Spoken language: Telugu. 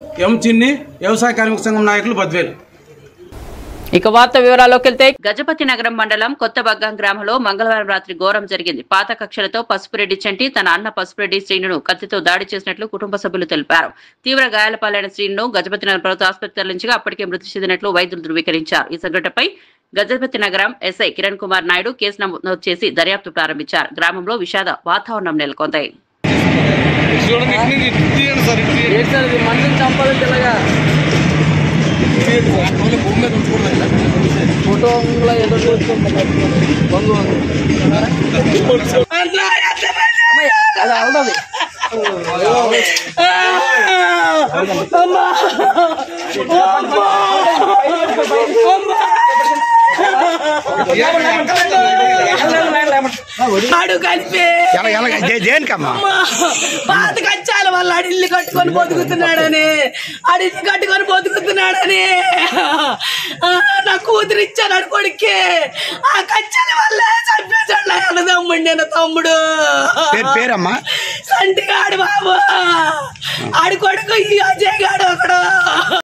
ఎం చిన్ని వ్యవసాయ కార్మిక సంఘం నాయకులు బద్వేలు. ఇక వార్త వివరాల్లోకి వెళ్తే గజపతి నగరం మండలం కొత్త బగ్గాం గ్రామంలో మంగళవారం రాత్రి ఘోరం జరిగింది. పాత కక్షలతో పసుపురెడ్డి చంటి తన అన్న పసుపురెడ్డి శ్రీనును కత్తితో దాడి చేసినట్లు కుటుంబ సభ్యులు తెలిపారు. తీవ్ర గాయాల పాలైన శ్రీనును గజపతి నగర్ ప్రభుత్వ ఆసుపత్రి తరలించగా అప్పటికే మృతి చెందినట్లు వైద్యులు ధృవీకరించారు. ఈ సంఘటనపై గజపతి నగరం ఎస్ఐ కిరణ్ కుమార్ నాయుడు కేసు నమోదు చేసి దర్యాప్తు ప్రారంభించారు. గ్రామంలో విషాద వాతావరణం నెలకొంది. పాత కచ్చాల వల్ల ఇల్లు కట్టుకొని బతుకుతున్నాడని నా కూతురు ఇచ్చాను కొడుక్కి. ఆ కచ్చాల వల్ల చంపేశాడు తమ్ముడు. నేను తమ్ముడు పేరమ్మా సంటిగాడు బాబు. ఆడి కొడుకు ఈ అజయ్ గాడు ఒకడు.